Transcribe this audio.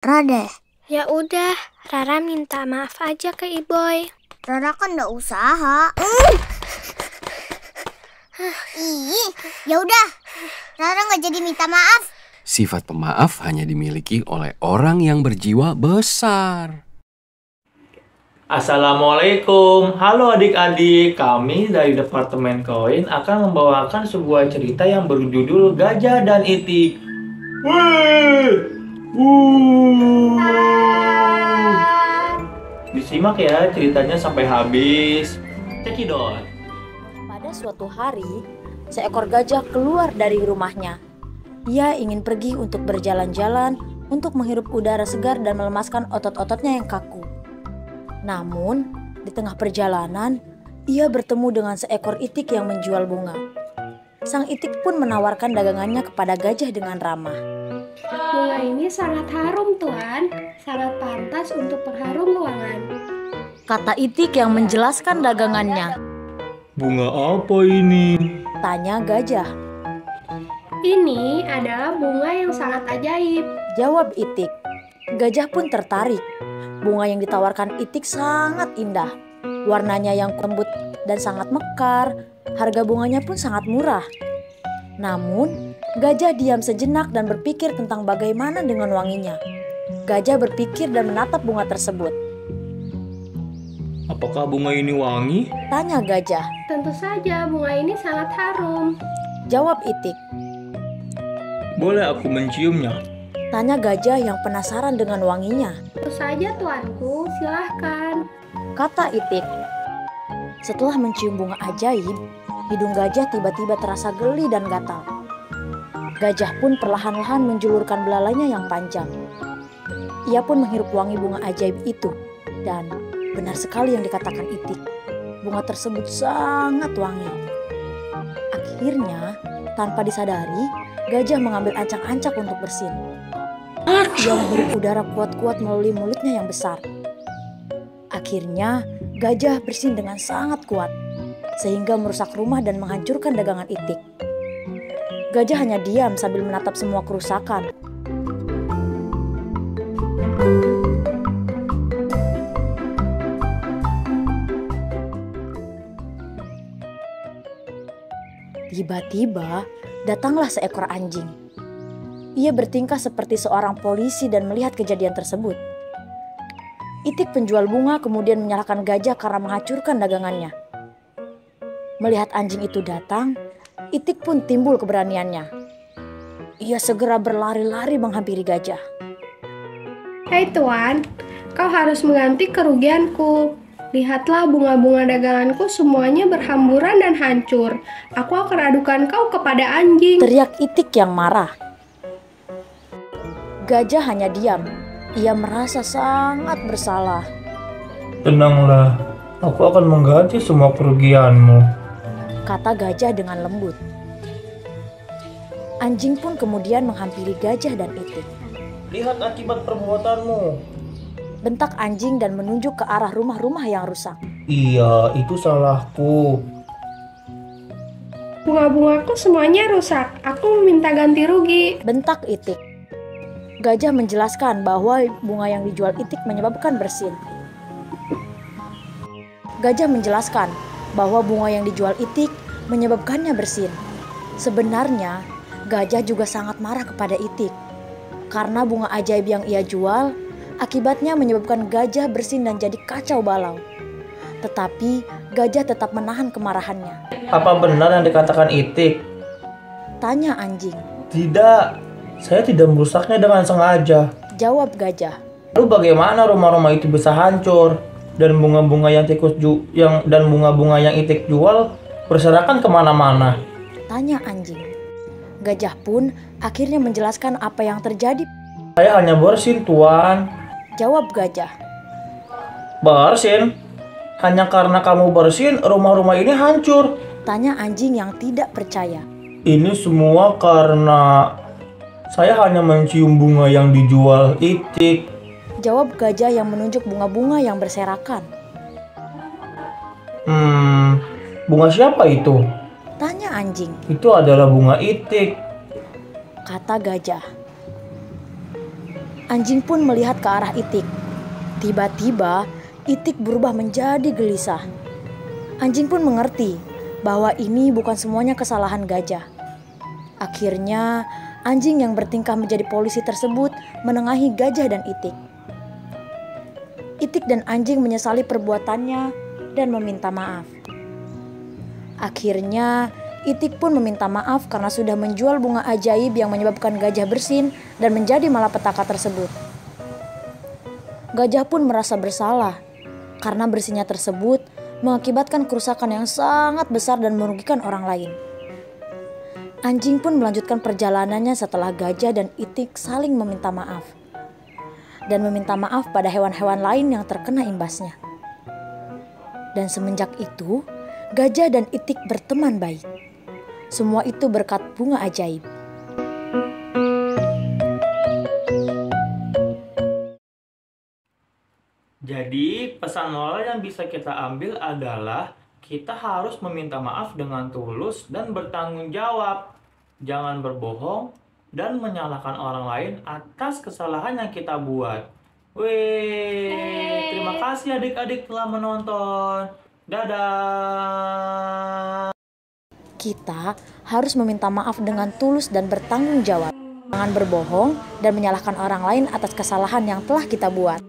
Rara deh. Ya udah, Rara minta maaf aja ke Iboy. Rara kan udah usaha. Ya udah. Rara nggak jadi minta maaf. Sifat pemaaf hanya dimiliki oleh orang yang berjiwa besar. Assalamualaikum, halo adik-adik. Kami dari Departemen Koin akan membawakan sebuah cerita yang berjudul Gajah dan Itik. Disimak ya ceritanya sampai habis. Cekidot. Pada suatu hari, seekor gajah keluar dari rumahnya. Ia ingin pergi untuk berjalan-jalan, untuk menghirup udara segar dan melemaskan otot-ototnya yang kaku. Namun, di tengah perjalanan, ia bertemu dengan seekor itik yang menjual bunga. Sang itik pun menawarkan dagangannya kepada gajah dengan ramah. Bunga ini sangat harum, Tuan. Sangat pantas untuk pengharum ruangan. Kata itik yang menjelaskan dagangannya. Bunga apa ini? Tanya gajah. Ini adalah bunga yang sangat ajaib. Jawab itik. Gajah pun tertarik. Bunga yang ditawarkan itik sangat indah. Warnanya yang lembut dan sangat mekar. Harga bunganya pun sangat murah. Namun, gajah diam sejenak dan berpikir tentang bagaimana dengan wanginya. Gajah berpikir dan menatap bunga tersebut. Apakah bunga ini wangi? Tanya gajah. Tentu saja bunga ini sangat harum. Jawab itik. Boleh aku menciumnya? Tanya gajah yang penasaran dengan wanginya. Tentu saja, Tuanku. Silahkan. Kata itik. Setelah mencium bunga ajaib, hidung gajah tiba-tiba terasa geli dan gatal. Gajah pun perlahan-lahan menjulurkan belalainya yang panjang. Ia pun menghirup wangi bunga ajaib itu. Dan benar sekali yang dikatakan itik. Bunga tersebut sangat wangi. Akhirnya, tanpa disadari, gajah mengambil ancak-ancak untuk bersin. Ia menghirup udara kuat-kuat melalui mulutnya yang besar. Akhirnya, gajah bersin dengan sangat kuat, sehingga merusak rumah dan menghancurkan dagangan itik. Gajah hanya diam sambil menatap semua kerusakan. Tiba-tiba, datanglah seekor anjing. Ia bertingkah seperti seorang polisi dan melihat kejadian tersebut. Itik penjual bunga kemudian menyalahkan gajah karena menghancurkan dagangannya. Melihat anjing itu datang, itik pun timbul keberaniannya. Ia segera berlari-lari menghampiri gajah. Hei Tuan, kau harus mengganti kerugianku. Lihatlah bunga-bunga daganganku semuanya berhamburan dan hancur. Aku akan adukan kau kepada anjing. Teriak itik yang marah. Gajah hanya diam. Ia merasa sangat bersalah. Tenanglah, aku akan mengganti semua kerugianmu. Kata gajah dengan lembut. Anjing pun kemudian menghampiri gajah dan itik. Lihat akibat perbuatanmu. Bentak anjing dan menunjuk ke arah rumah-rumah yang rusak. Iya, itu salahku. Bunga-bungaku semuanya rusak. Aku meminta ganti rugi. Bentak itik. Gajah menjelaskan bahwa bunga yang dijual itik menyebabkan bersin. Gajah menjelaskan bahwa bunga yang dijual itik menyebabkannya bersin. Sebenarnya, gajah juga sangat marah kepada itik. Karena bunga ajaib yang ia jual, akibatnya menyebabkan gajah bersin dan jadi kacau balau. Tetapi, gajah tetap menahan kemarahannya. Apa benar yang dikatakan itik? Tanya anjing. Tidak. Saya tidak merusaknya dengan sengaja. Jawab gajah. Lalu bagaimana rumah-rumah itu bisa hancur dan bunga-bunga yang bunga-bunga yang itik jual berserakan kemana-mana? Tanya anjing. Gajah pun akhirnya menjelaskan apa yang terjadi. Saya hanya bersin, Tuan. Jawab gajah. Bersin? Hanya karena kamu bersin, rumah-rumah ini hancur. Tanya anjing yang tidak percaya. Ini semua karena saya hanya mencium bunga yang dijual itik. Jawab gajah yang menunjuk bunga-bunga yang berserakan. Bunga siapa itu? Tanya anjing. Itu adalah bunga itik. Kata gajah. Anjing pun melihat ke arah Itik. Tiba-tiba, Itik berubah menjadi gelisah. Anjing pun mengerti bahwa ini bukan semuanya kesalahan gajah. Akhirnya, anjing yang bertingkah menjadi polisi tersebut menengahi gajah dan Itik. Itik dan anjing menyesali perbuatannya dan meminta maaf. Akhirnya, Itik pun meminta maaf karena sudah menjual bunga ajaib yang menyebabkan gajah bersin dan menjadi malapetaka tersebut. Gajah pun merasa bersalah karena bersinnya tersebut mengakibatkan kerusakan yang sangat besar dan merugikan orang lain. Anjing pun melanjutkan perjalanannya setelah gajah dan Itik saling meminta maaf. Dan meminta maaf pada hewan-hewan lain yang terkena imbasnya. Dan semenjak itu, gajah dan Itik berteman baik. Semua itu berkat bunga ajaib. Jadi pesan moral yang bisa kita ambil adalah kita harus meminta maaf dengan tulus dan bertanggung jawab. Jangan berbohong dan menyalahkan orang lain atas kesalahan yang kita buat. Terima kasih adik-adik telah menonton. Dadah. Kita harus meminta maaf dengan tulus dan bertanggung jawab. Jangan berbohong dan menyalahkan orang lain atas kesalahan yang telah kita buat.